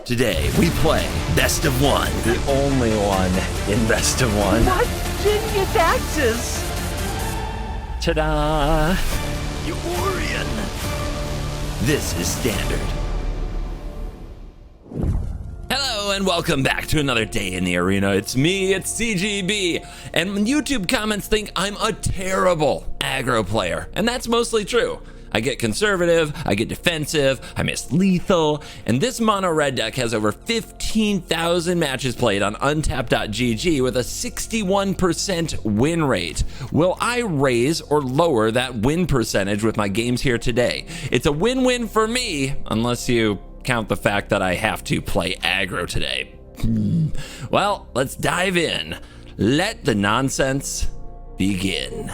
Today, we play Best of One. The only one in Best of One. What? Genius axes! Ta-da! Eurian. This is Standard. Hello and welcome back to another day in the arena. It's me, it's CGB. And YouTube comments think I'm a terrible aggro player. And that's mostly true. I get conservative, I get defensive, I miss lethal, and this mono red deck has over 15,000 matches played on untapped.gg with a 61% win rate. Will I raise or lower that win percentage with my games here today? It's a win-win for me, unless you count the fact that I have to play aggro today. Well, let's dive in. Let the nonsense begin.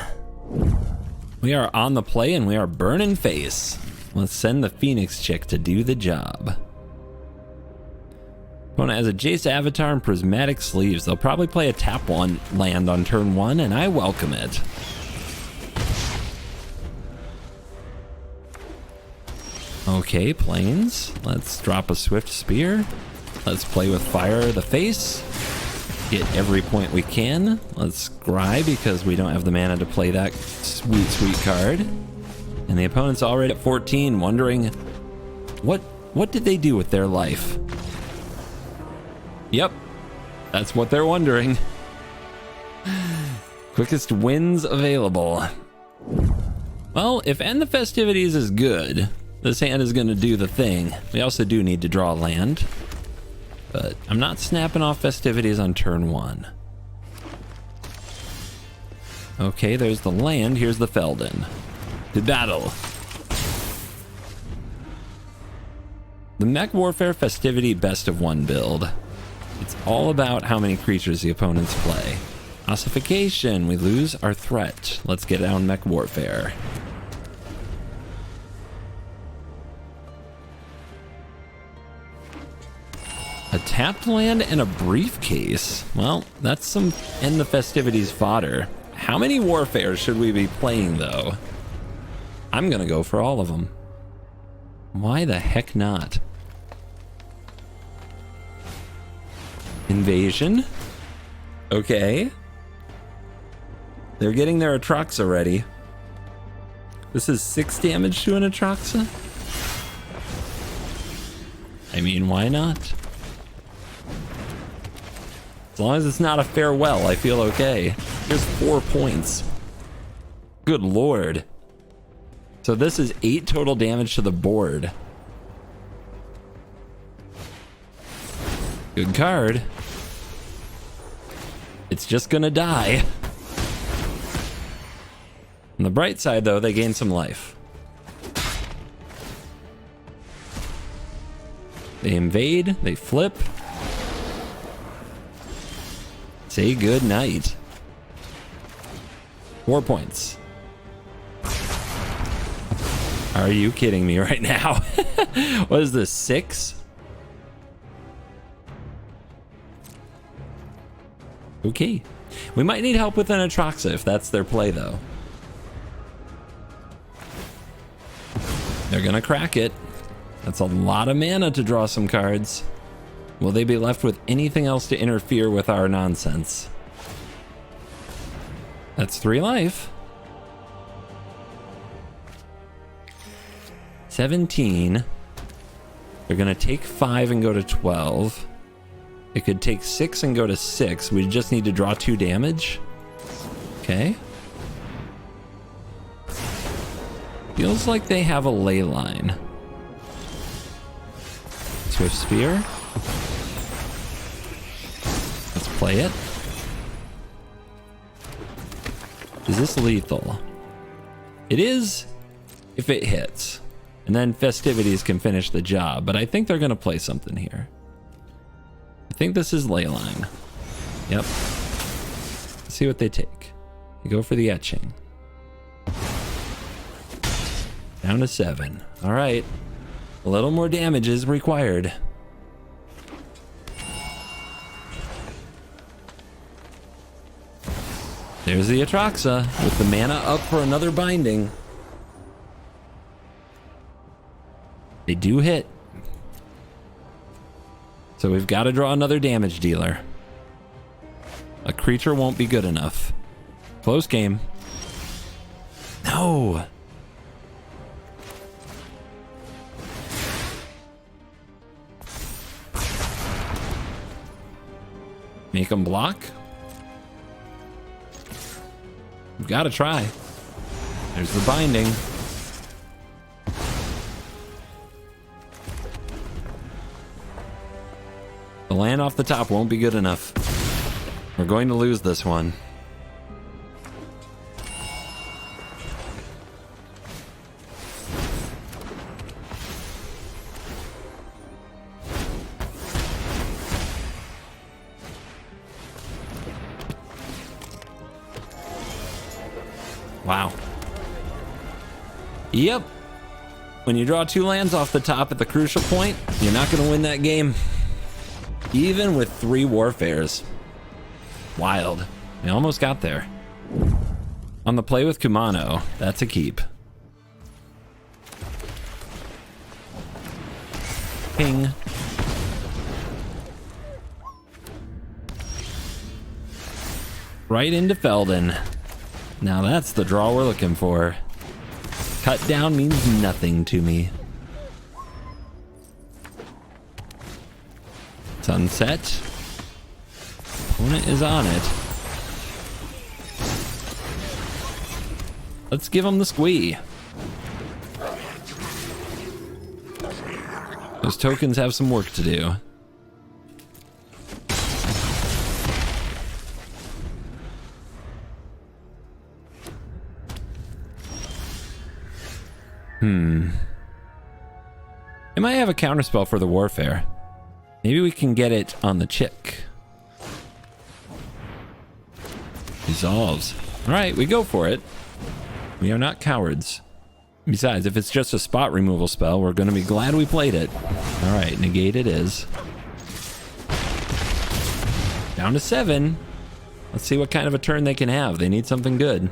We are on the play and we are burning face. Let's send the Phoenix chick to do the job. Opponent has a Jace Avatar and Prismatic Sleeves. They'll probably play a tap one land on turn one, and I welcome it. Okay, planes. Let's drop a Swift Spear. Let's play with Fire the Face. Get every point we can. Let's scry because we don't have the mana to play that sweet, sweet card. And the opponent's already at 14, wondering what did they do with their life? Yep, that's what they're wondering. Quickest wins available. Well, if End the Festivities is good, this hand is going to do the thing. We also do need to draw land. But I'm not snapping off Festivities on turn one. Okay, there's the land. Here's the Felden. To battle. The Mech Warfare Festivity Best of One build. It's all about how many creatures the opponents play. Ossification. We lose our threat. Let's get down Mech Warfare. A tapped land and a briefcase. Well, that's some End the Festivities fodder. How many Warfares should we be playing, though? I'm gonna go for all of them. Why the heck not? Invasion. Okay. They're getting their Atraxa ready. This is 6 damage to an Atraxa? I mean, why not? As long as it's not a farewell, I feel okay. Here's 4 points. Good lord. So this is 8 total damage to the board. Good card. It's just gonna die. On the bright side, though, they gain some life. They invade, they flip. Say good night. 4 points. Are you kidding me right now? What is this, 6? Okay. We might need help with an Atraxa if that's their play, though. They're gonna crack it. That's a lot of mana to draw some cards. Will they be left with anything else to interfere with our nonsense? That's 3 life. 17. They're gonna take 5 and go to 12. It could take 6 and go to 6. We just need to draw 2 damage. Okay. Feels like they have a ley line. Swift Spear. Let's play it. Is this lethal? It is if it hits. And then Festivities can finish the job, but I think they're gonna play something here. I think this is Leyline. Yep. Let's see what they take. They go for the etching. Down to 7. All right. A little more damage is required. There's the Atraxa with the mana up for another binding. They do hit. So we've got to draw another damage dealer. A creature won't be good enough. Close game. No. Make them block. We've got to try. There's the binding. The land off the top won't be good enough. We're going to lose this one. Wow. Yep. When you draw 2 lands off the top at the crucial point, you're not going to win that game. Even with 3 warfares. Wild. We almost got there. On the play with Kumano, that's a keep. Ping. Right into Felden. Now that's the draw we're looking for. Cut down means nothing to me. Sunset. Opponent is on it. Let's give him the squee. Those tokens have some work to do. It might have a counterspell for the warfare. Maybe we can get it on the chick. Dissolves. Alright, we go for it. We are not cowards. Besides, if it's just a spot removal spell, we're going to be glad we played it. Alright, negate it is. Down to 7. Let's see what kind of a turn they can have. They need something good.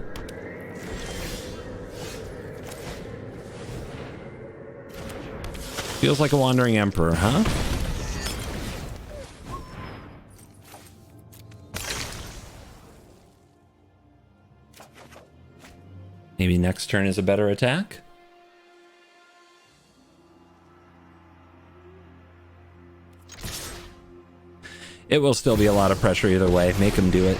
Feels like a Wandering Emperor, huh? Maybe next turn is a better attack? It will still be a lot of pressure either way. Make them do it.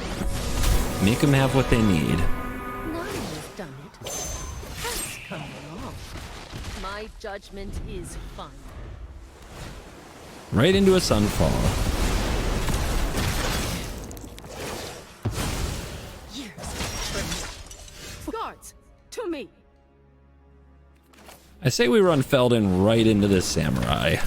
Make them have what they need. None has done it. That's coming off. My judgment is fun. Right into a Sunfall. Years of training. Guards, to me. I say we run Felden right into this samurai.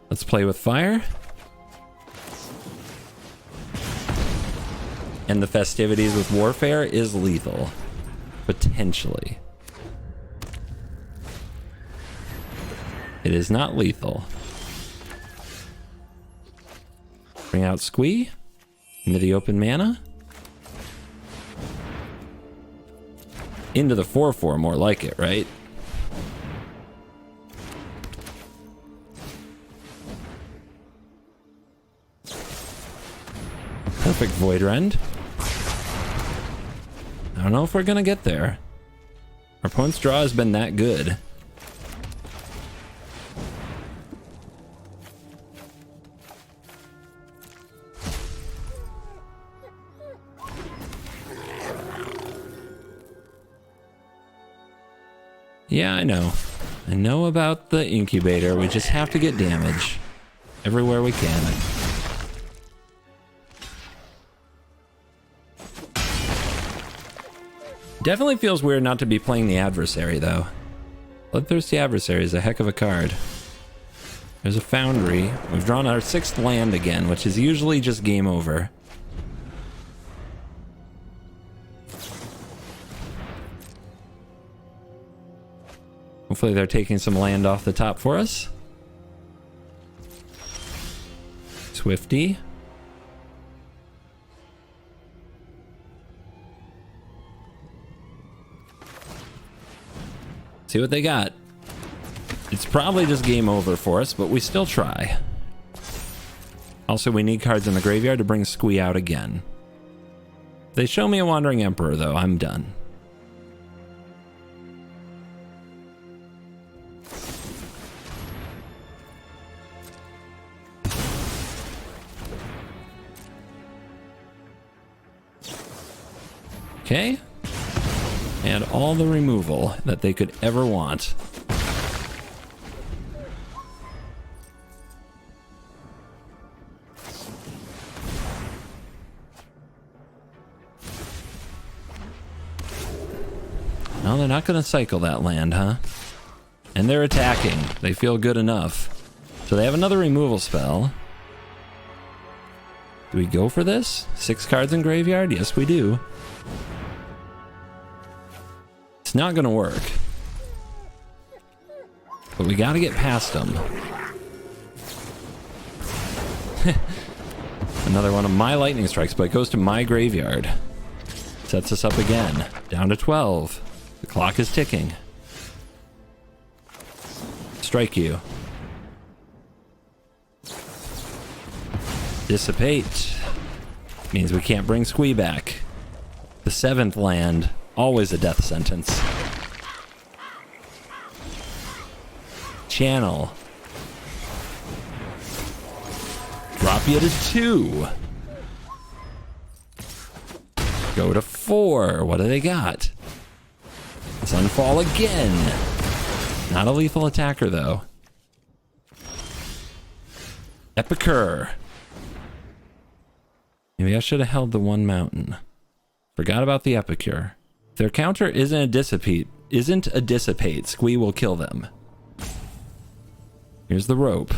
Let's play with fire. And the festivities with warfare is lethal. Potentially. It is not lethal. Bring out Squee. Into the open mana. Into the 4/4, more like it, right? Perfect Void Rend. I don't know if we're gonna get there. Our opponent's draw has been that good. Yeah, I know. I know about the incubator. We just have to get damage everywhere we can. Definitely feels weird not to be playing the adversary, though. Bloodthirsty Adversary is a heck of a card. There's a Foundry. We've drawn our 6th land again, which is usually just game over. Hopefully they're taking some land off the top for us. Swifty. See what they got. It's probably just game over for us, but we still try. Also, we need cards in the graveyard to bring Squee out again. If they show me a Wandering Emperor, though, I'm done. Okay. And all the removal that they could ever want. No, they're not going to cycle that land, huh? And they're attacking. They feel good enough. So they have another removal spell. Do we go for this? 6 cards in graveyard? Yes, we do. It's not going to work. But we got to get past them. Another one of my lightning strikes, but it goes to my graveyard. Sets us up again. Down to 12. The clock is ticking. Strike you. Dissipate. Means we can't bring Squee back. The 7th land. Always a death sentence. Channel. Drop you to 2. Go to 4. What do they got? Sunfall again. Not a lethal attacker, though. Epicure. Maybe I should have held the 1 mountain. Forgot about the Epicure. If their counter isn't a dissipate, Squee will kill them. Here's the rope.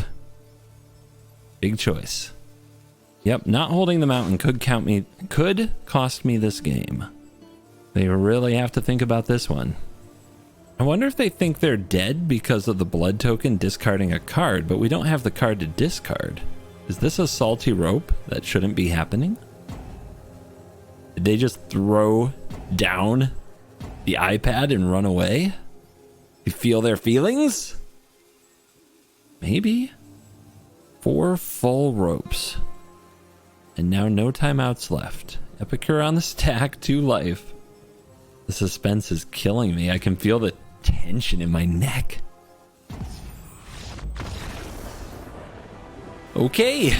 Big choice. Yep, not holding the mountain could cost me this game. They really have to think about this one. I wonder if they think they're dead because of the blood token discarding a card, but we don't have the card to discard. Is this a salty rope that shouldn't be happening? Did they just throw down the iPad and run away? You feel their feelings? Maybe. 4 full ropes. And now no timeouts left. Epicure on the stack, 2 life. The suspense is killing me. I can feel the tension in my neck. Okay.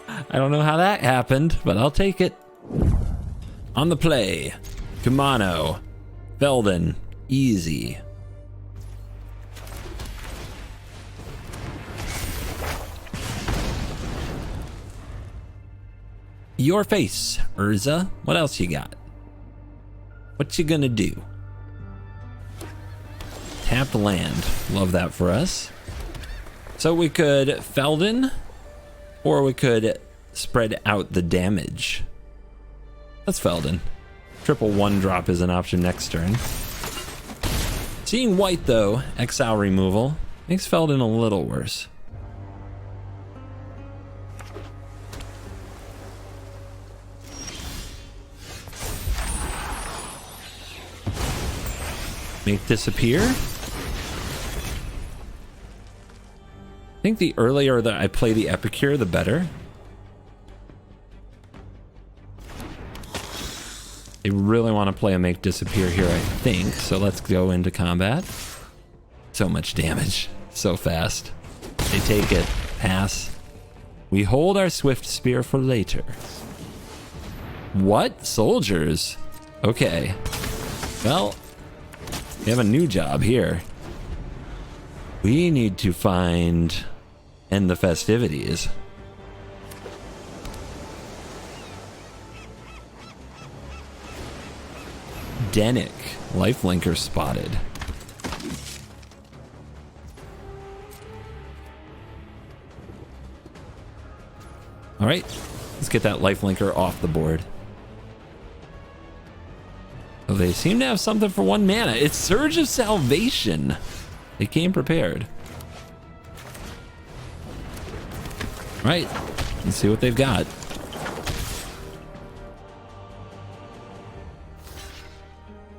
I don't know how that happened, but I'll take it. On the play. Kumano. Felden. Easy. Your face, Urza. What else you got? What you gonna do? Tap the land. Love that for us. So we could Felden, or we could spread out the damage. Let's Felden. Triple 1-drop is an option next turn. Seeing white, though, exile removal, makes Felden a little worse. Make disappear. I think the earlier that I play the Epicure, the better. They really want to play a make disappear here, I think. So let's go into combat. So much damage. So fast. They take it. Pass. We hold our swift spear for later. What? Soldiers? Okay. Well, we have a new job here. We need to end the festivities. Denick, lifelinker spotted. All right, let's get that lifelinker off the board. Oh, they seem to have something for 1 mana. It's Surge of Salvation. They came prepared. All right, let's see what they've got.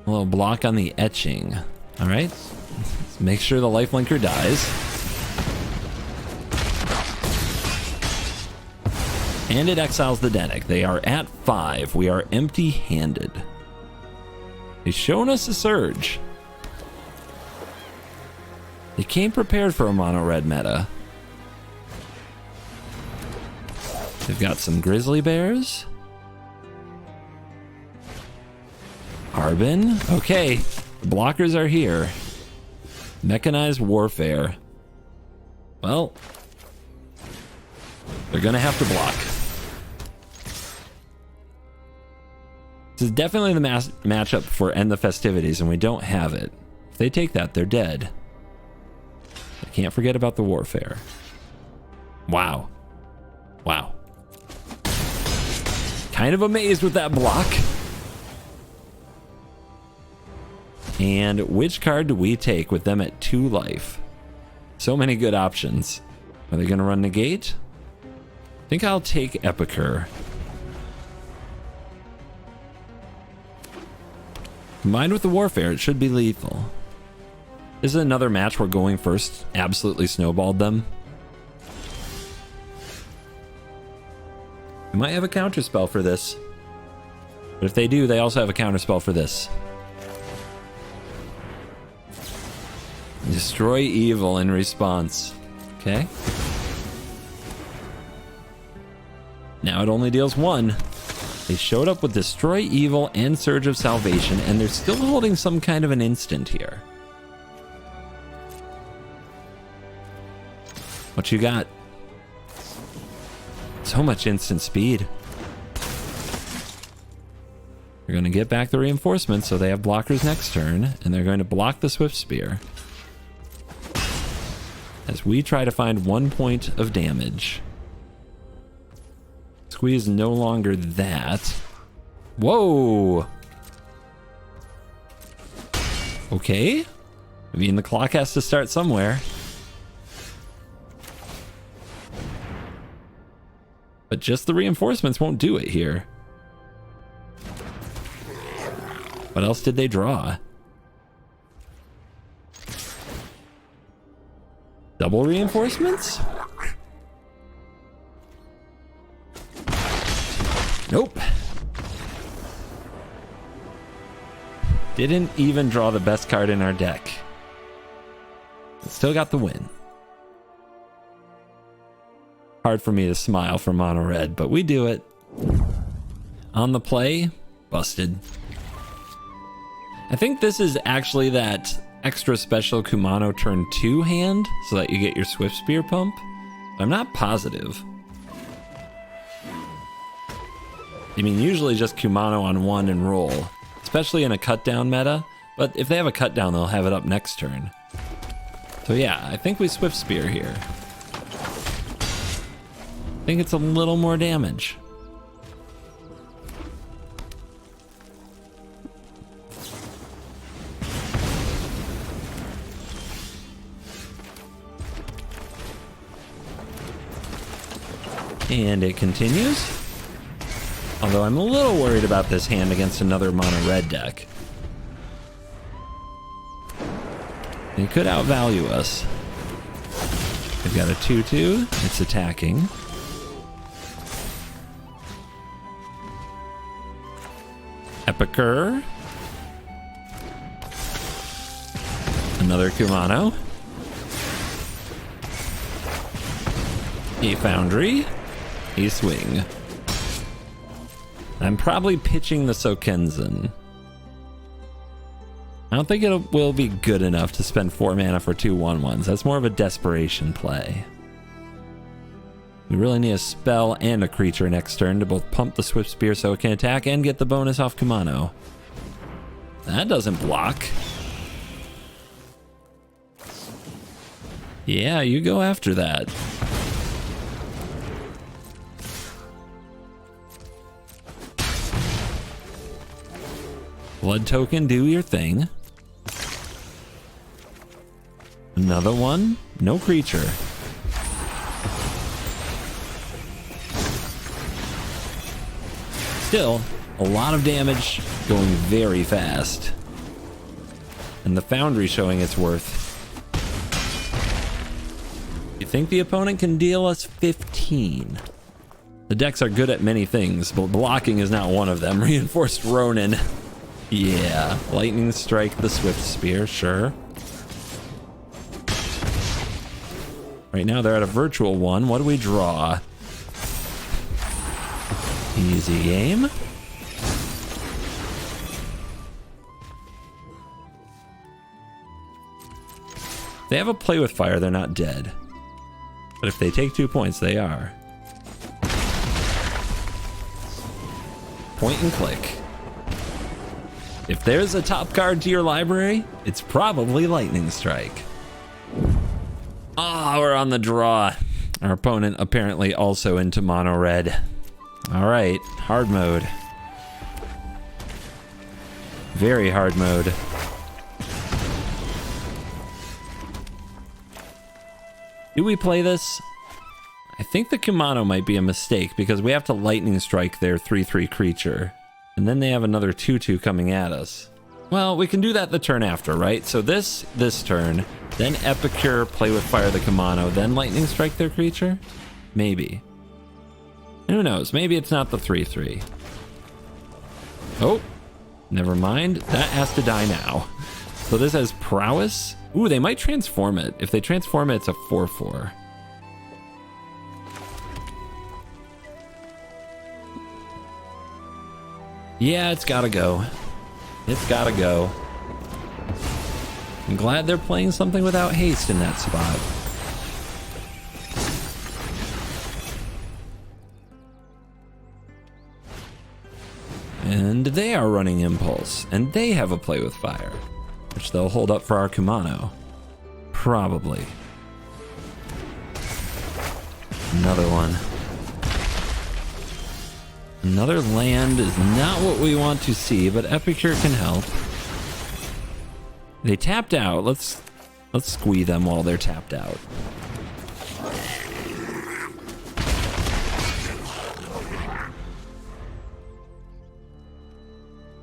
A little block on the etching. All right. Let's make sure the lifelinker dies. And it exiles the Denic. They are at 5. We are empty-handed. They've shown us a surge. They came prepared for a mono-red meta. They've got some grizzly bears. Harbin. Okay, the blockers are here. Mechanized warfare. Well, they're gonna have to block. This is definitely the matchup for End the Festivities, and we don't have it. If they take that, they're dead. I can't forget about the warfare. Wow. Wow. Kind of amazed with that block. And which card do we take with them at 2 life? So many good options. Are they going to run Negate? I think I'll take Epicure. Combined with the Warfare, it should be lethal. This is another match where going first absolutely snowballed them. They might have a counterspell for this. But if they do, they also have a counterspell for this. Destroy evil in response. Okay. Now it only deals 1. They showed up with Destroy Evil and Surge of Salvation, and they're still holding some kind of an instant here. What you got? So much instant speed. They're going to get back the reinforcements, so they have blockers next turn, and they're going to block the Swift Spear. As we try to find 1 point of damage. Squeeze no longer that. Whoa! Okay. I mean, the clock has to start somewhere. But just the reinforcements won't do it here. What else did they draw? Double reinforcements? Nope. Didn't even draw the best card in our deck. Still got the win. Hard for me to smile for mono red, but we do it. On the play, busted. I think this is actually that extra special Kumano turn 2 hand, so that you get your Swift Spear pump. I'm not positive. I mean, usually just Kumano on 1 and roll, especially in a cut down meta, but if they have a cut down, they'll have it up next turn. So yeah, I think we Swift Spear here. I think it's a little more damage. And it continues. Although I'm a little worried about this hand against another mono red deck. It could outvalue us. They've got a 2/2. It's attacking. Epicure. Another Kumano. A Foundry. A Swing. I'm probably pitching the Sokenzen. I don't think it will be good enough to spend 4 mana for 2 1/1s. That's more of a desperation play. We really need a spell and a creature next turn to both pump the Swift Spear so it can attack and get the bonus off Kumano. That doesn't block. Yeah, you go after that. Blood token, do your thing. Another one, no creature. Still, a lot of damage, going very fast. And the Foundry showing its worth. You think the opponent can deal us 15? The decks are good at many things, but blocking is not one of them. Reinforced Ronin. Yeah. Lightning Strike, the Swift Spear, sure. Right now they're at a virtual one. What do we draw? Easy game. If they have a play with fire, they're not dead. But if they take 2 points, they are. Point and click. If there's a top card to your library, it's probably Lightning Strike. Ah, we're on the draw. Our opponent apparently also into mono red. All right, hard mode. Very hard mode. Do we play this? I think the Kumano might be a mistake because we have to Lightning Strike their 3/3 creature. And then they have another 2/2 coming at us. Well, we can do that the turn after, right? So this turn, then Epicure, play with fire the Kumano, then Lightning Strike their creature? Maybe. Who knows? Maybe it's not the 3/3. Oh, never mind. That has to die now. So this has prowess. Ooh, they might transform it. If they transform it, it's a 4/4. Yeah, it's gotta go. It's gotta go. I'm glad they're playing something without haste in that spot. And they are running Impulse, and they have a play with fire, which they'll hold up for our Kumano. Probably. Another one. Another land is not what we want to see, but Epicure can help. They tapped out. Let's squeeze them while they're tapped out.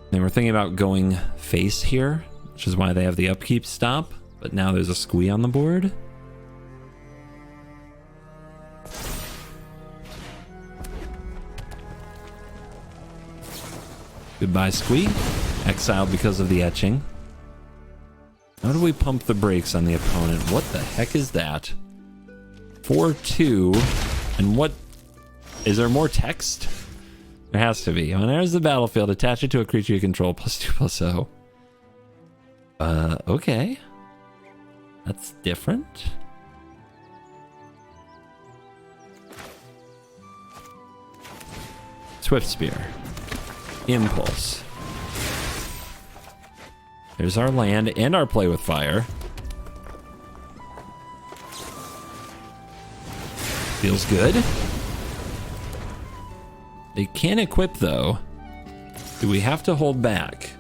They were thinking about going face here, which is why they have the upkeep stop, but now there's a squee on the board. Goodbye, squee. Exiled because of the etching. How do we pump the brakes on the opponent? What the heck is that? 4/2. And what? Is there more text? There has to be. When there's the battlefield, attach it to a creature you control, +2/+0. Okay. That's different. Swift Spear. Impulse. There's our land and our play with fire. Feels good. They can equip though. Do we have to hold back?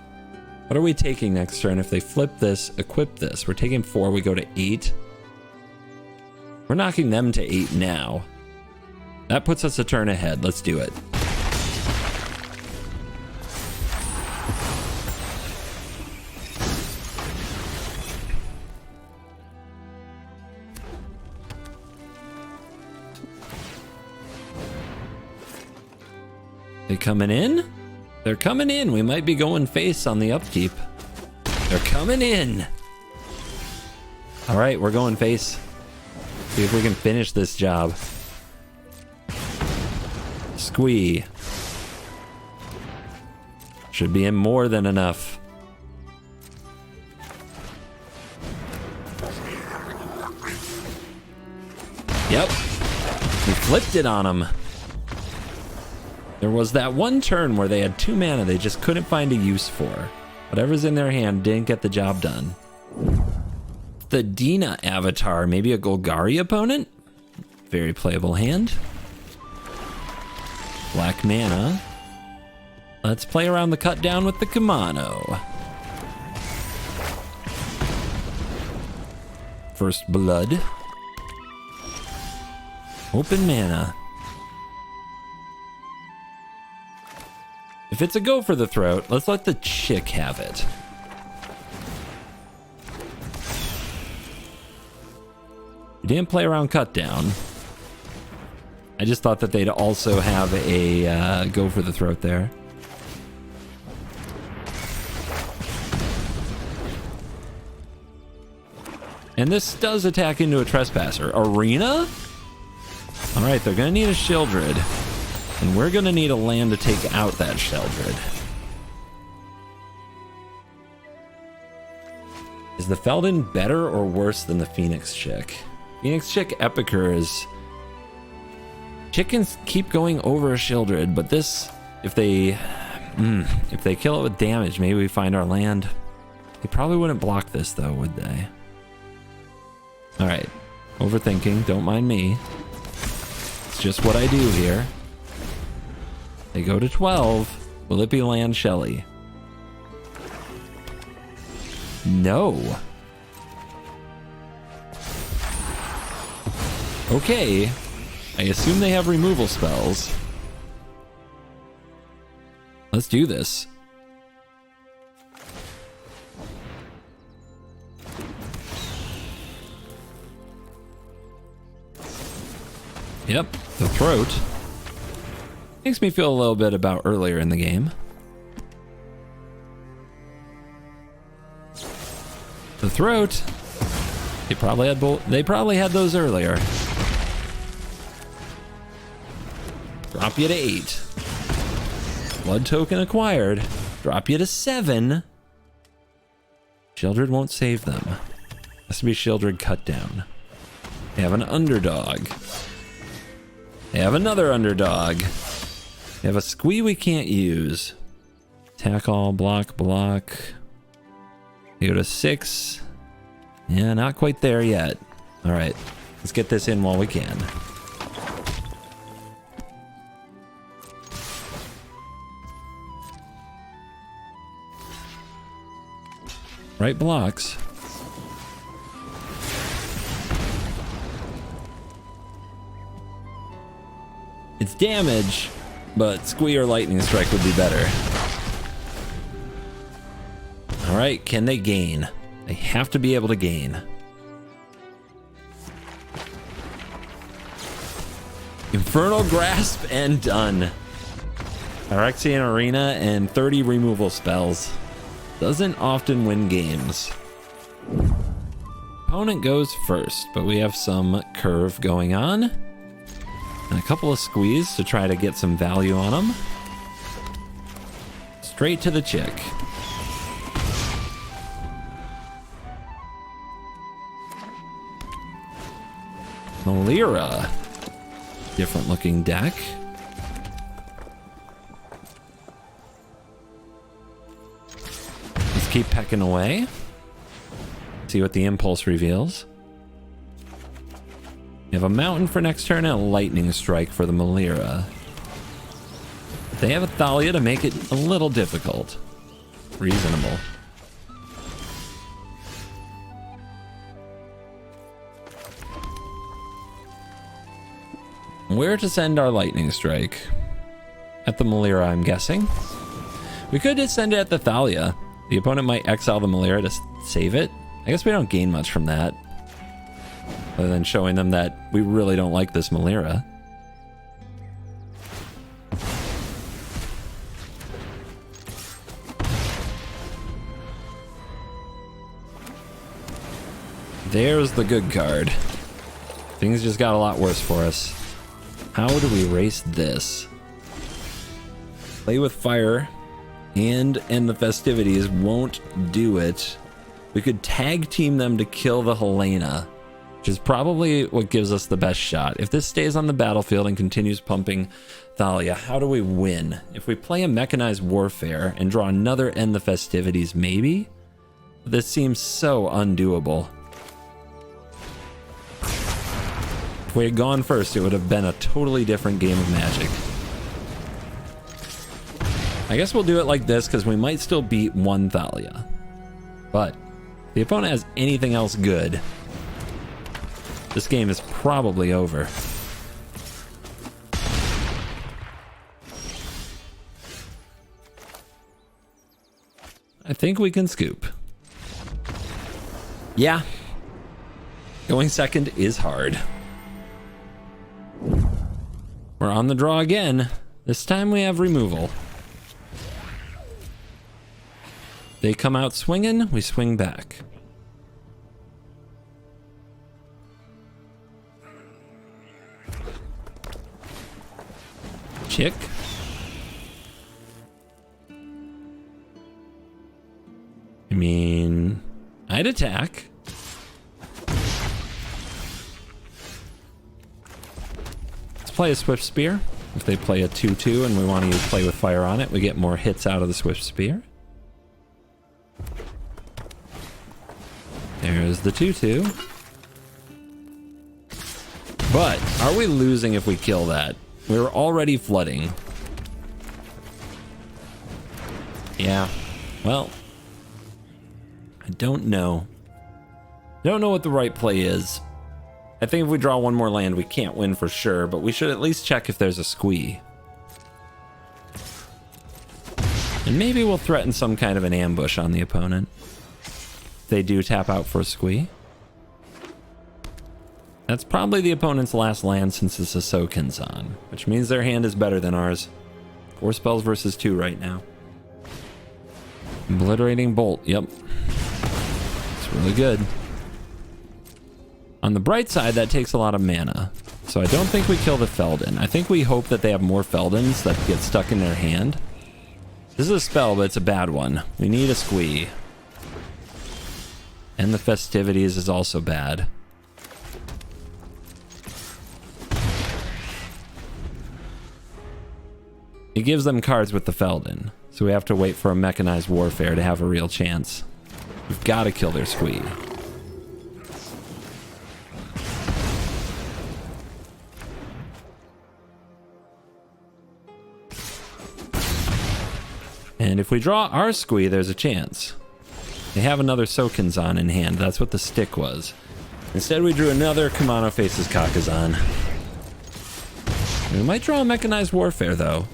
What are we taking next turn? If they flip this, equip this. We're taking 4, we go to 8. We're knocking them to 8 now. That puts us a turn ahead. Let's do it. They coming in? They're coming in. We might be going face on the upkeep. They're coming in. All right, we're going face. See if we can finish this job. Squee. Should be in more than enough. Yep. We flipped it on them. There was that one turn where they had 2 mana they just couldn't find a use for. Whatever's in their hand didn't get the job done. The Dina avatar, maybe a Golgari opponent? Very playable hand. Black mana. Let's play around the cut down with the Kumano. First blood. Open mana. If it's a go for the throat, let's let the chick have it. We didn't play around cut down. I just thought that they'd also have a go for the throat there. And this does attack into a trespasser. Arena? All right, they're gonna need a Sheoldred. And we're gonna need a land to take out that Sheoldred. Is the Feldon better or worse than the Phoenix Chick? Phoenix Chick Epicer is... Chickens keep going over a Sheoldred, but this, if they kill it with damage, maybe we find our land. They probably wouldn't block this though, would they? All right, overthinking, don't mind me. It's just what I do here. They go to 12. Will it be land Shelly? No. Okay. I assume they have removal spells. Let's do this. Yep, the throat. Makes me feel a little bit about earlier in the game. The throat. They probably had those earlier. Drop you to 8. Blood token acquired. Drop you to 7. Sheoldred won't save them. Has to be Sheoldred cut down. They have an underdog. They have another underdog. They have a squee we can't use. Attack all, block, block. They go to 6. Yeah, not quite there yet. All right, let's get this in while we can. Right blocks. It's damage, but Squee or Lightning Strike would be better. All right, can they gain? They have to be able to gain. Infernal Grasp and done. Phyrexian Arena and 30 removal spells. Doesn't often win games. Opponent goes first, but we have some curve going on. And a couple of squeeze to try to get some value on them. Straight to the chick. Melira. Different looking deck. Let's keep pecking away. See what the impulse reveals. We have a mountain for next turn and a lightning strike for the Melira. They have a Thalia to make it a little difficult. Reasonable. Where to send our lightning strike? At the Melira, I'm guessing. We could just send it at the Thalia. The opponent might exile the Melira to save it. I guess we don't gain much from that, other than showing them that we really don't like this Melira. There's the good card. Things just got a lot worse for us. How do we erase this? Play with fire and end the festivities won't do it. We could tag team them to kill the Helena, which is probably what gives us the best shot. If this stays on the battlefield and continues pumping Thalia, how do we win? If we play a mechanized warfare and draw another end the festivities, maybe? This seems so undoable. If we had gone first, it would have been a totally different game of Magic. I guess we'll do it like this because we might still beat one Thalia. But if the opponent has anything else good, this game is probably over. I think we can scoop. Yeah. Going second is hard. We're on the draw again. This time we have removal. They come out swinging, we swing back. Chick. I mean, I'd attack. Let's play a Swift Spear. If they play a 2-2 and we want to use Play with Fire on it, we get more hits out of the Swift Spear. There's the 2-2. But are we losing if we kill that? We're already flooding. Yeah. Well, I don't know. Don't know what the right play is. I think if we draw one more land, we can't win for sure, but we should at least check if there's a squee. And maybe we'll threaten some kind of an ambush on the opponent. If they do tap out for a squee. That's probably the opponent's last land since it's a Sokinzan, which means their hand is better than ours. 4 spells versus 2 right now. Obliterating Bolt, yep. It's really good. On the bright side, that takes a lot of mana. So I don't think we kill the Feldon. I think we hope that they have more Feldons that get stuck in their hand. This is a spell, but it's a bad one. We need a squee. And the Festivities is also bad. It gives them cards with the Feldon, so we have to wait for a Mechanized Warfare to have a real chance. We've got to kill their squee. And if we draw our squee, there's a chance. They have another Sokinzan in hand. That's what the stick was. Instead, we drew another Kamano Faces Kakazan. We might draw a Mechanized Warfare, though.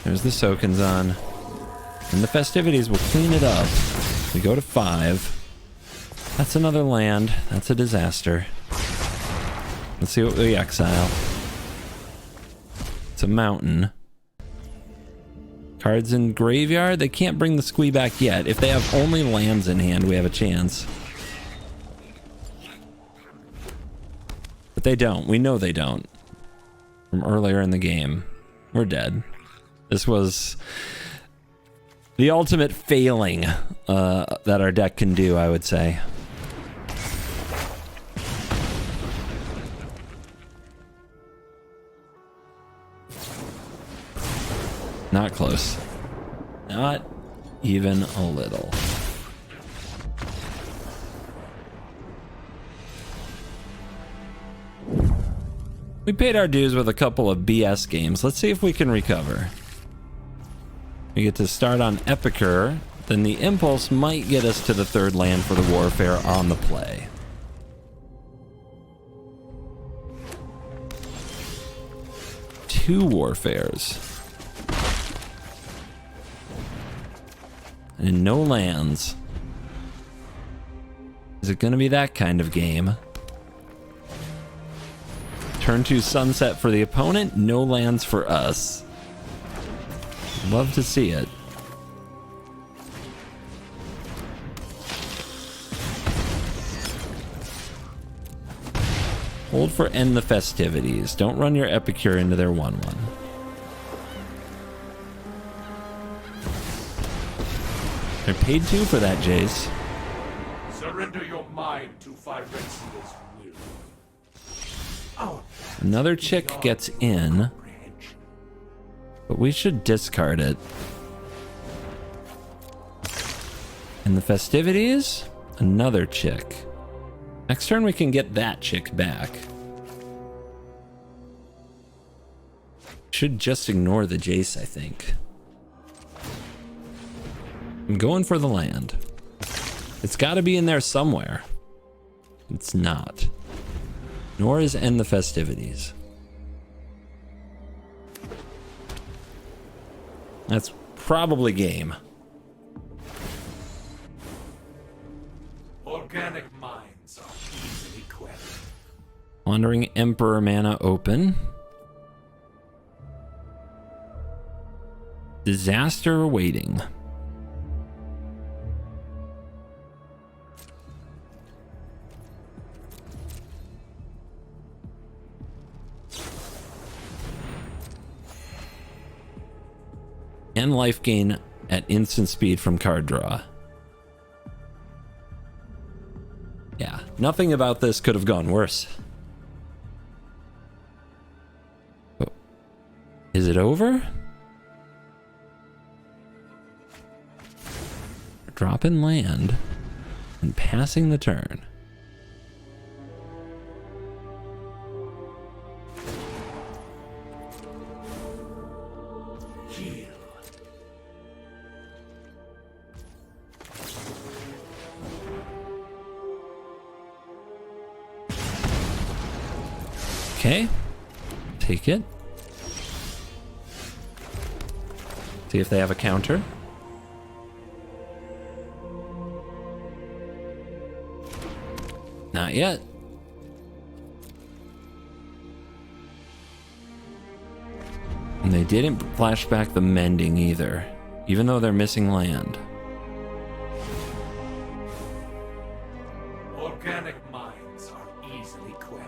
There's the Sokinzan. And the Festivities will clean it up. We go to 5. That's another land. That's a disaster. Let's see what we exile. It's a mountain. Cards in graveyard. They can't bring the squee back yet. If they have only lands in hand, we have a chance. But they don't. We know they don't. From earlier in the game. We're dead. This was the ultimate failing that our deck can do, I would say. Not close. Not even a little. We paid our dues with a couple of BS games. Let's see if we can recover. We get to start on Epicure, then the Impulse might get us to the 3rd land for the Warfare on the play. Two Warfares. And no lands. Is it going to be that kind of game? Turn 2 Sunset for the opponent, no lands for us. Love to see it. Hold for End the Festivities. Don't run your Epicure into their 1/1. They're paid 2 for that, Jace. Surrender your mind to Phyrexia's will. Oh, Another chick gets in, but we should discard it. And the Festivities, another chick. Next turn we can get that chick back. Should just ignore the Jace, I think. I'm going for the land. It's got to be in there somewhere. It's not. Nor is End the Festivities. That's probably game. Organic minds are easily quelled. Wandering Emperor mana open. Disaster awaiting. And life gain at instant speed from card draw. Yeah, nothing about this could have gone worse. Oh. Is it over? Dropping land and passing the turn. Okay, take it. See if they have a counter. Not yet. And they didn't flash back the mending either, even though they're missing land. Organic minds are easily quelled.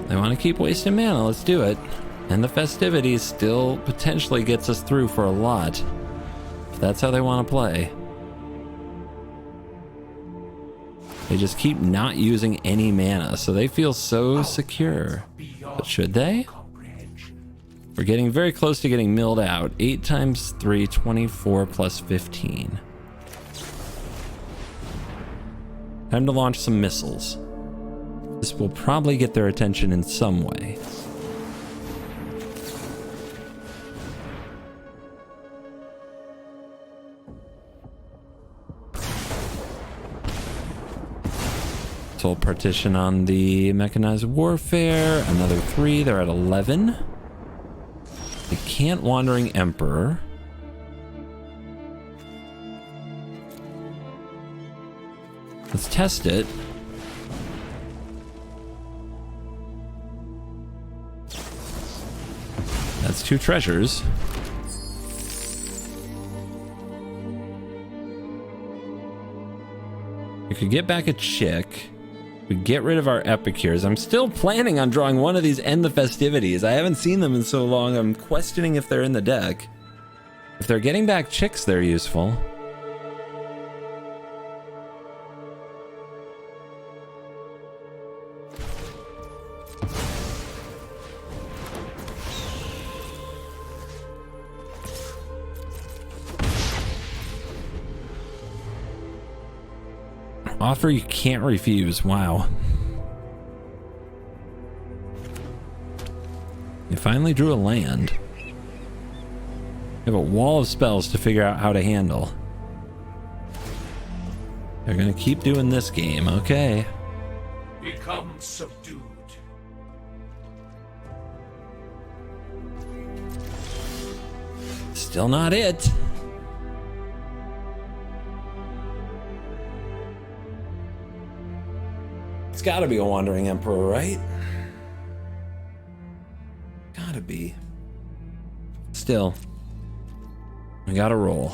They want to keep wasting mana, let's do it. And the festivities still potentially gets us through for a lot. If that's how they want to play. They just keep not using any mana, so they feel so secure. But should they? We're getting very close to getting milled out. 8 times 3, 24 plus 15. Time to launch some missiles. This will probably get their attention in some way. Soul partition on the mechanized warfare. Another 3. They're at 11. They can't Wandering Emperor. Let's test it. That's 2 treasures. We could get back a chick. We get rid of our epicures. I'm still planning on drawing one of these End the Festivities. I haven't seen them in so long. I'm questioning if they're in the deck. If they're getting back chicks, they're useful. Offer you can't refuse. Wow. You finally drew a land. You have a wall of spells to figure out how to handle. They're gonna keep doing this game, okay. Become subdued. Still not it. It's gotta be a Wandering Emperor, right? Gotta be. Still, we gotta roll.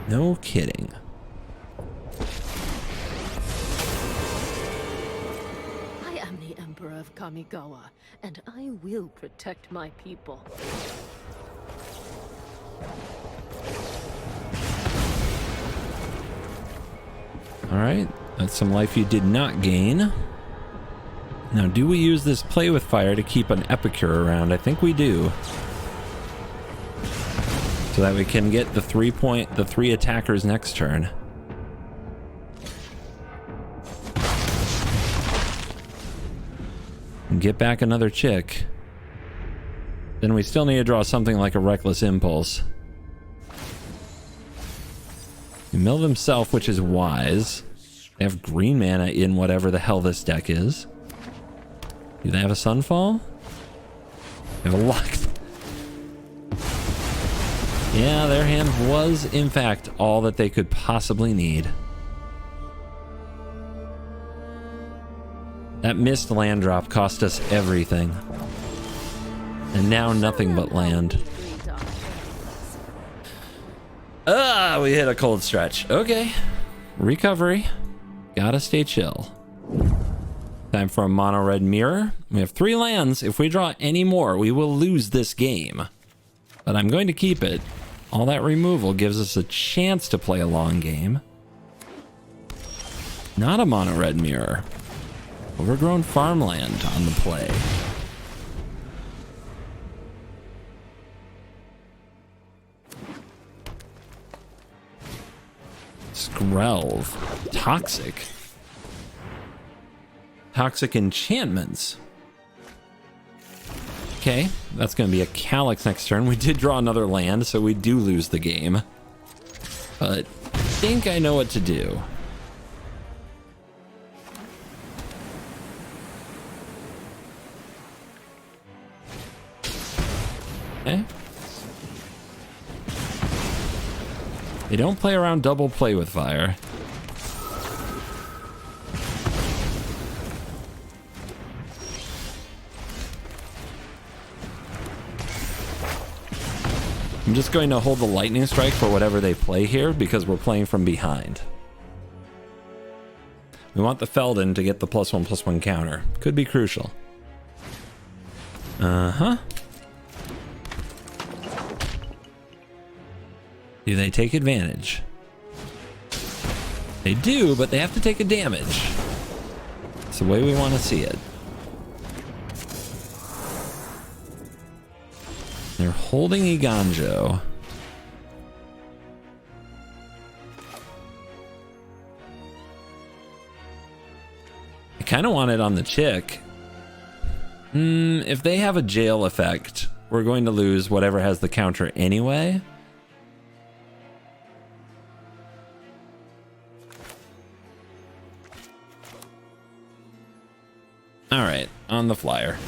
No kidding. I am the Emperor of Kamigawa, and I will protect my people. All right, that's some life you did not gain. Now, do we use this Play with Fire to keep an Epicure around? I think we do. So that we can get the 3 attackers next turn. and get back another chick. Then we still need to draw something like a Reckless Impulse. He milled himself, which is wise. They have green mana in whatever the hell this deck is. Do they have a Sunfall? They have a lock. Yeah, their hand was, in fact, all that they could possibly need. That missed land drop cost us everything. And now nothing but land. Ah, we hit a cold stretch. Okay. Recovery. Gotta stay chill. Time for a mono red mirror. We have 3 lands. If we draw any more, we will lose this game. But I'm going to keep it. All that removal gives us a chance to play a long game. Not a mono red mirror. Overgrown farmland on the play. Skrelv. Toxic. Toxic enchantments. Okay, that's going to be a Calyx next turn. We did draw another land, so we do lose the game. But I think I know what to do. Okay. They don't play around double play with fire. I'm just going to hold the lightning strike for whatever they play here because we're playing from behind. We want the Feldon to get the +1/+1 counter. Could be crucial. Uh-huh. Do they take advantage? They do, but they have to take a damage. It's the way we want to see it. They're holding Iganjo. I kind of want it on the chick. If they have a jail effect, we're going to lose whatever has the counter anyway. All right, on the flyer.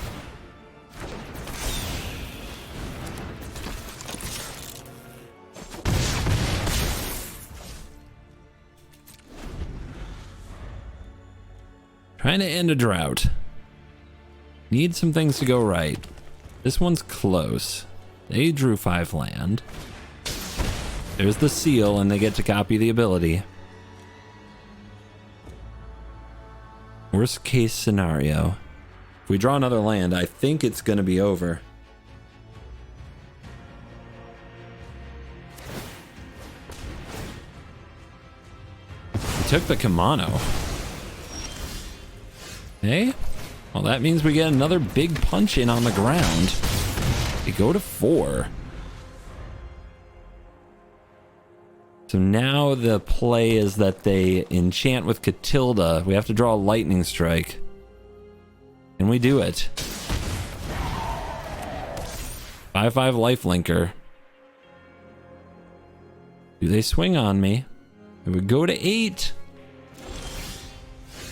Trying to end a drought. Need some things to go right. This one's close. They drew 5 land. There's the seal, and they get to copy the ability. Worst case scenario. If we draw another land, I think it's going to be over. We took the Kamano. Hey? Well, that means we get another big punch in on the ground. They go to 4. So now the play is that they enchant with Catilda. We have to draw a lightning strike. Can we do it? 5/5 lifelinker. Do they swing on me? It would go to 8.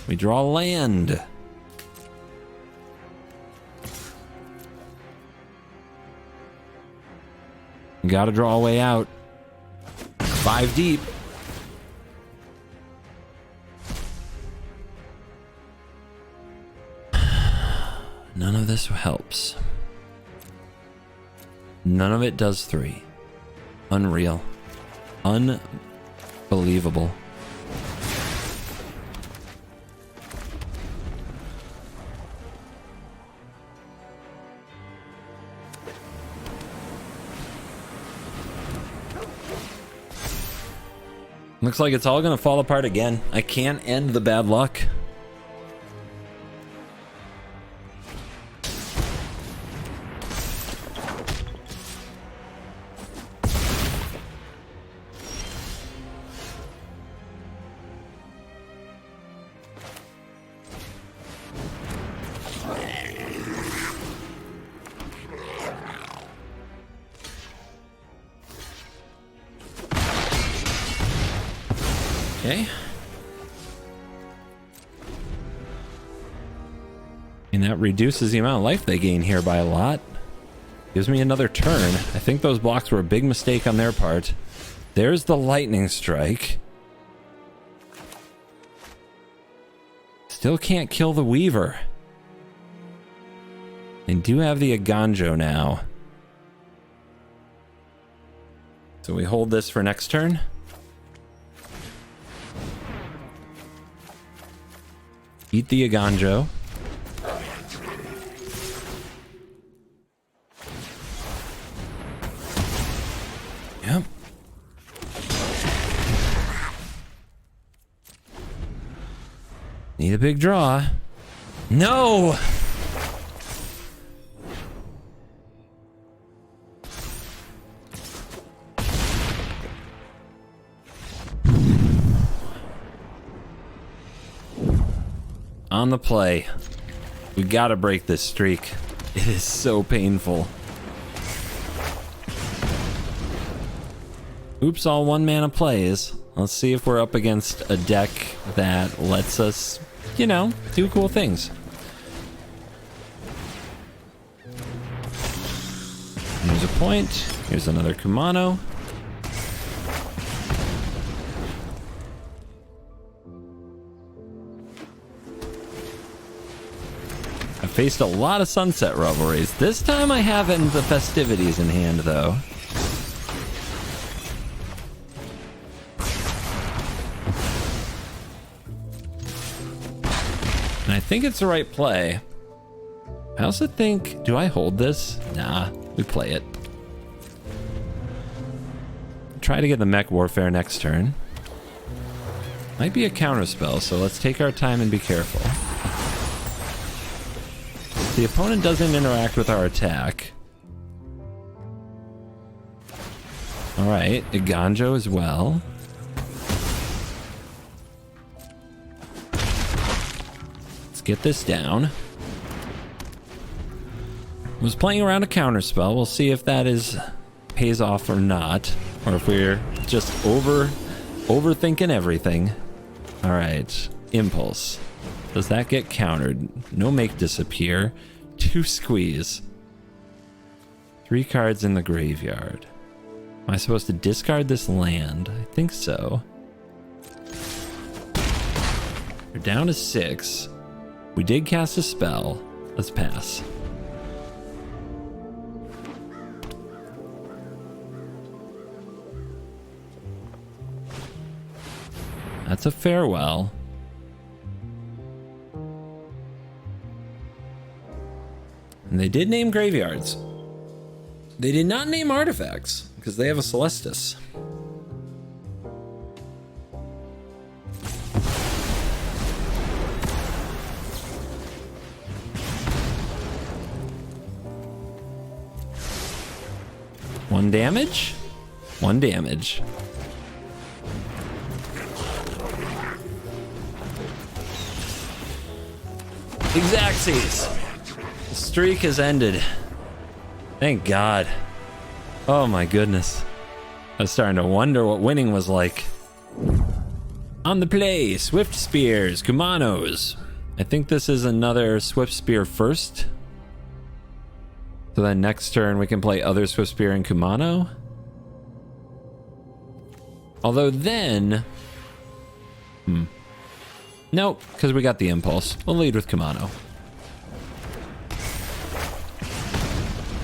We draw land. Gotta draw a way out. 5 deep. None of this helps. None of it does 3. Unreal. Unbelievable. Looks like it's all gonna fall apart again. I can't end the bad luck. Okay. And that reduces the amount of life they gain here by a lot. Gives me another turn. I think those blocks were a big mistake on their part. There's the lightning strike. Still can't kill the Weaver. They do have the Aggro now. So we hold this for next turn. Eat the Aggro. Yep. Need a big draw. No! On the play. We gotta break this streak. It is so painful. Oops, all one mana plays. Let's see if we're up against a deck that lets us, you know, do cool things. Here's a point. Here's another Kumano. I faced a lot of Sunset Revelries. This time I haven't the Festivities in hand, though. And I think it's the right play. I also think, do I hold this? Nah, we play it. Try to get the Mech Warfare next turn. Might be a counter spell, so let's take our time and be careful. The opponent doesn't interact with our attack. Alright, Aggro as well. Let's get this down. Was playing around a counter spell. We'll see if that pays off or not, or if we're just overthinking everything. All right, Impulse. Does that get countered? No make disappear. 2 squeeze. 3 cards in the graveyard. Am I supposed to discard this land? I think so. We're down to 6. We did cast a spell. Let's pass. That's a farewell. And they did name graveyards. They did not name artifacts, because they have a Celestis. One damage? 1 damage. Xaxes. The streak has ended. Thank God. Oh my goodness. I was starting to wonder what winning was like. On the play, Swift Spears, Kumanos. I think this is another Swift Spear first. So then next turn we can play other Swift Spear and Kumano. Although then... Nope, because we got the Impulse. We'll lead with Kumano.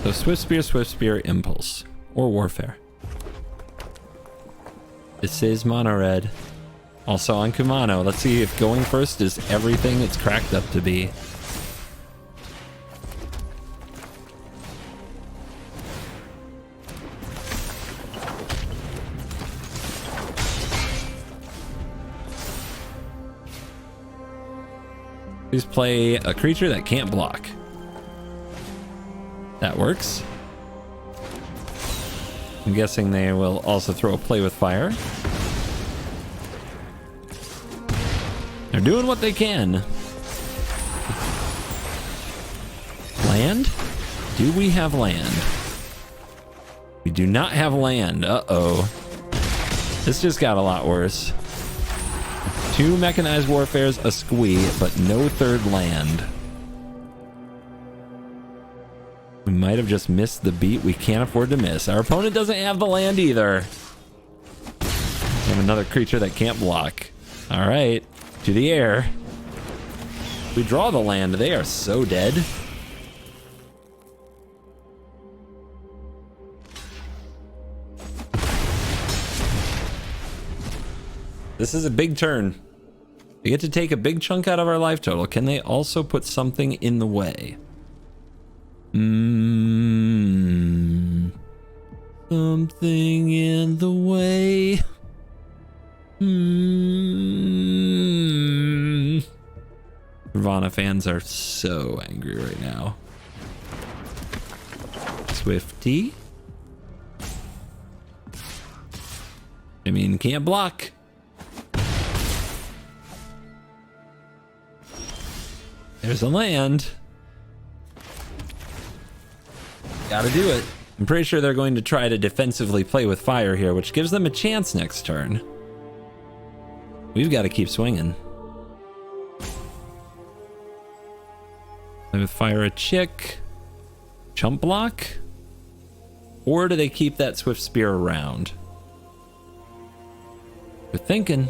So Swift Spear, Impulse. Or Warfare. This is Mono Red. Also on Kumano. Let's see if going first is everything it's cracked up to be. Please play a creature that can't block. That works. I'm guessing they will also throw a Play with Fire. They're doing what they can. Land? Do we have land? We do not have land. Uh-oh. This just got a lot worse. 2 mechanized warfares, a squee, but no third land. We might have just missed the beat we can't afford to miss. Our opponent doesn't have the land either. We have another creature that can't block. All right, to the air. We draw the land. They are so dead. This is a big turn. We get to take a big chunk out of our life total. Can they also put something in the way? Something in the way. Nirvana fans are so angry right now. Swifty. I mean, can't block. There's a land. Gotta do it. I'm pretty sure they're going to try to defensively play with fire here, which gives them a chance next turn. We've got to keep swinging. Play with fire a chick. Chump block? Or do they keep that Swift Spear around? We're thinking.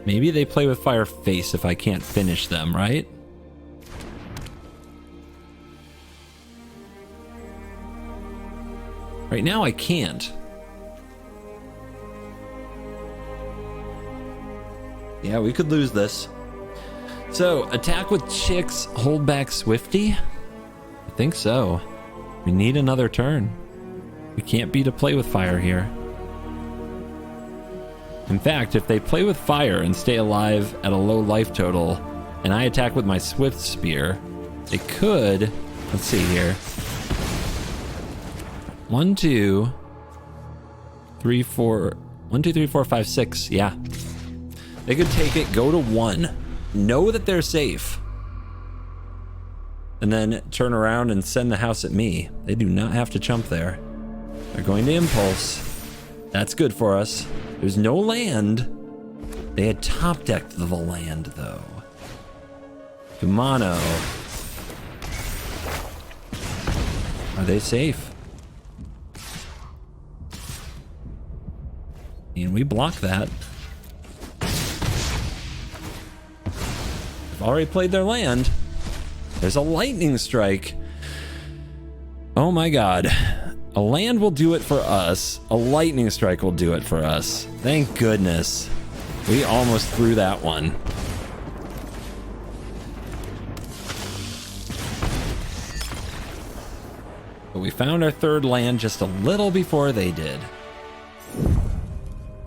Maybe they play with fire face if I can't finish them, right? Right now I can't. Yeah, we could lose this. So, attack with chicks, hold back Swifty? I think so. We need another turn. We can't be to play with fire here. In fact, if they play with fire and stay alive at a low life total, and I attack with my Swift Spear, they could... Let's see here. 1, 2, 3, 4... 1, 2, 3, 4, 5, 6. Yeah. They could take it, go to 1, know that they're safe, and then turn around and send the house at me. They do not have to chump there. They're going to impulse. That's good for us. There's no land. They had top decked the land, though. Kumano. Are they safe? And we block that. They've already played their land. There's a lightning strike. Oh my god. A land will do it for us. A lightning strike will do it for us. Thank goodness. We almost threw that one. But we found our third land just a little before they did.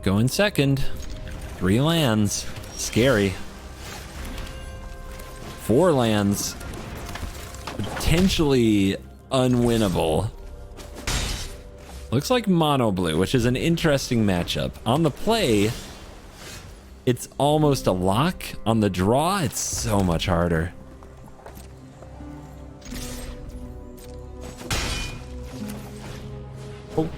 Going second. 3 lands. Scary. 4 lands. Potentially unwinnable. Looks like mono blue, which is an interesting matchup. On the play, it's almost a lock. On the draw, it's so much harder. Poke.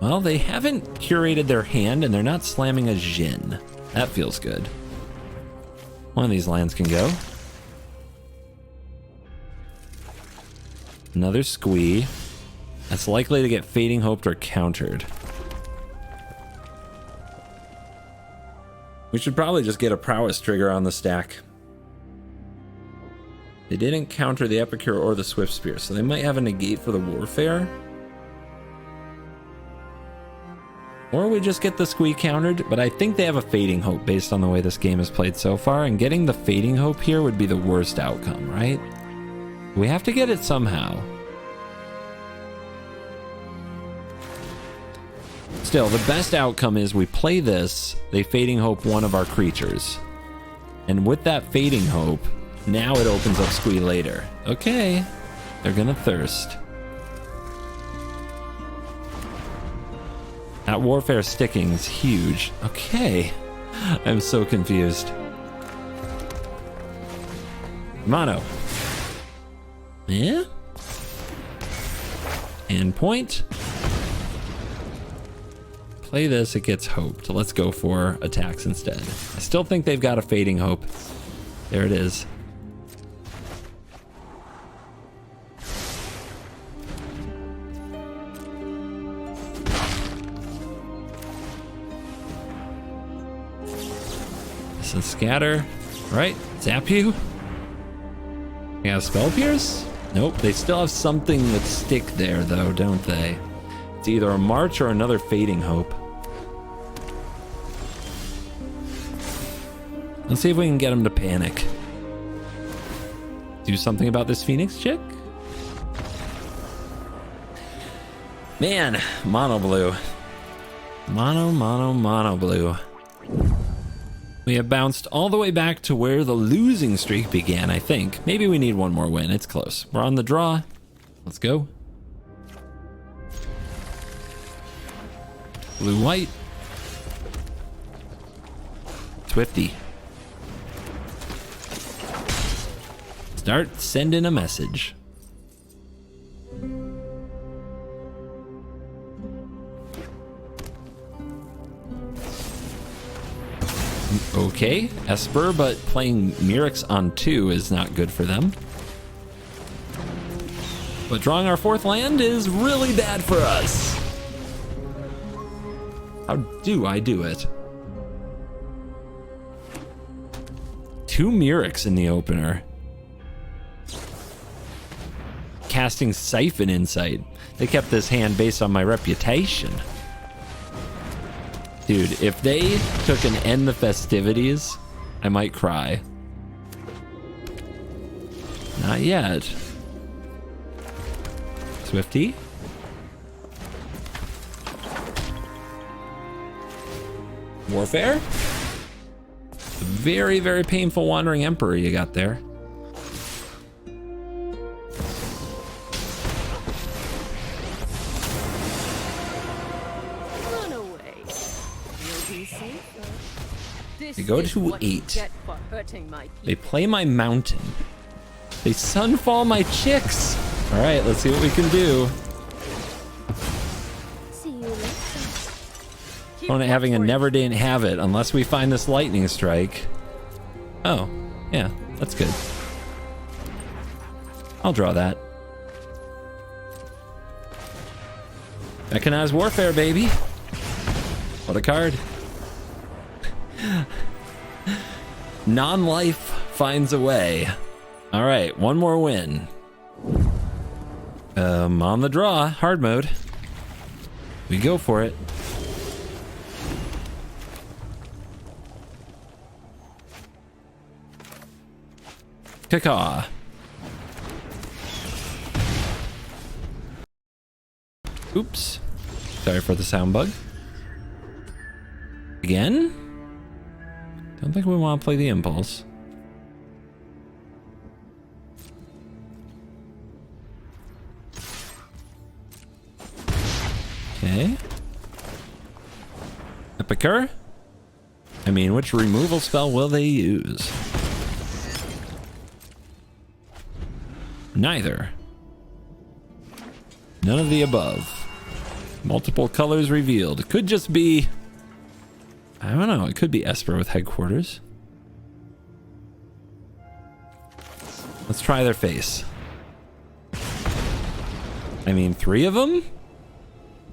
Well, they haven't curated their hand, and they're not slamming a Jin. That feels good. One of these lands can go. Another squee. That's likely to get Fading Hoped or countered. We should probably just get a prowess trigger on the stack. They didn't counter the Epicure or the Swift Spear, so they might have a negate for the Warfare. Or we just get the squee countered, but I think they have a Fading Hope based on the way this game is played so far, and getting the Fading Hope here would be the worst outcome, right? We have to get it somehow. Still, the best outcome is we play this, they Fading Hope one of our creatures. And with that Fading Hope, now it opens up squee later. Okay, they're gonna thirst. That Warfare sticking is huge. Okay. I'm so confused. Mono. Yeah? And point. Play this, it gets hoped. Let's go for attacks instead. I still think they've got a fading hope. There it is. This is scatter. Right, zap you. You have spell pierce? Nope, they still have something with stick there though, don't they? It's either a march or another fading hope. Let's see if we can get him to panic. Do something about this Phoenix chick? Man, mono blue. Mono blue. We have bounced all the way back to where the losing streak began, I think. Maybe we need one more win. It's close. We're on the draw. Let's go. Blue-white. Swifty. Start sending a message. Okay, Esper, but playing Mirrex on 2 is not good for them. But drawing our 4th land is really bad for us. How do I do it? 2 Mirrex in the opener. Casting Siphon Insight. They kept this hand based on my reputation. Dude, if they took an End the Festivities, I might cry. Not yet. Swifty. Warfare. Very, very painful Wandering Emperor you got there. They go to 8. They play my mountain. They sunfall my chicks. All right, let's see what we can do. Opponent having a never didn't have it unless we find this lightning strike. Oh, yeah, that's good. I'll draw that. Mechanized Warfare, baby. What a card. Non-life finds a way. All right, one more win. On the draw, hard mode. We go for it. Caca. Oops. Sorry for the sound bug. Again? Don't think we want to play the impulse. Okay. Epicur? I mean, which removal spell will they use? Neither. None of the above. Multiple colors revealed. It could just be... I don't know. It could be Esper with headquarters. Let's try their face. I mean, 3 of them?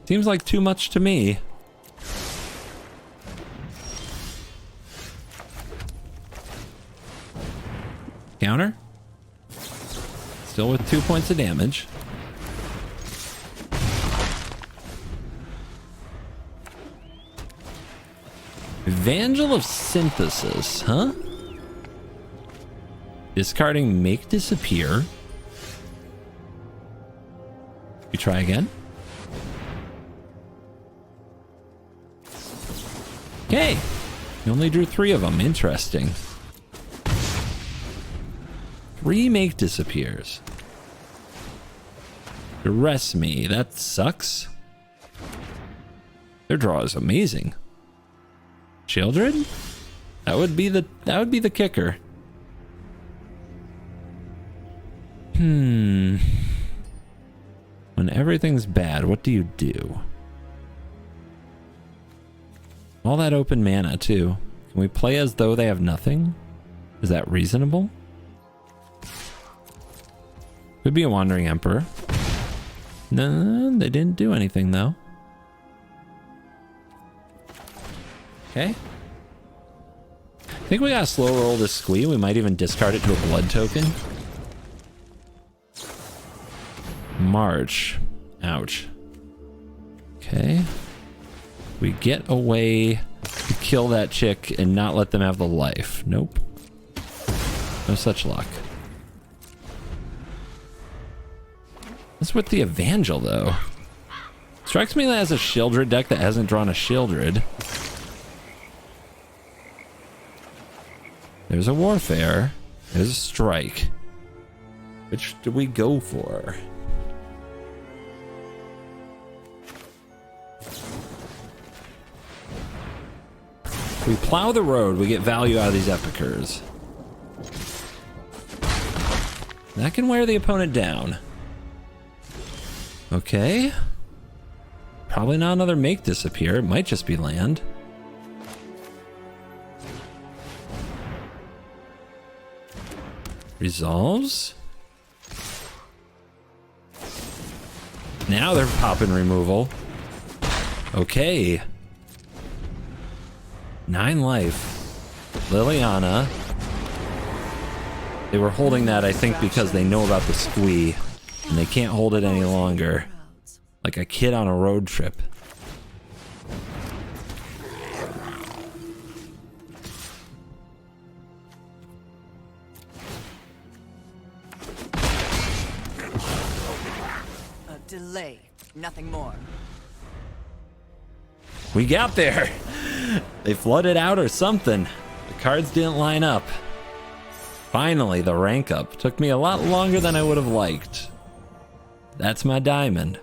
Seems like too much to me. Counter. Still with 2 points of damage. Evangel of Synthesis, huh? Discarding Make Disappear. We try again. Okay. You only drew 3 of them. Interesting. 3 Make Disappears. Arrest me. That sucks. Their draw is amazing. Children? That would be the kicker. When When everything's bad, what do you do? All that open mana, too. Can we play as though they have nothing? Is that reasonable? Could be a Wandering Emperor. No, they didn't do anything, though. Okay. I think we gotta slow roll this squee. We might even discard it to a blood token. March. Ouch. Okay. We get away to kill that chick and not let them have the life. Nope. No such luck. What's with the Evangel, though? Strikes me as a Shieldred deck that hasn't drawn a Shieldred. There's a Warfare. There's a Strike. Which do we go for? We plow the road, we get value out of these Epicures. That can wear the opponent down. Okay. Probably not another Make Disappear. It might just be land. Resolves. Now they're popping removal. Okay. 9 life. Liliana. They were holding that, I think, because they know about the squee. And they can't hold it any longer. Like a kid on a road trip. A delay, nothing more. We got there. They flooded out or something. The cards didn't line up. Finally, the rank up. Took me a lot longer than I would have liked. That's my diamond.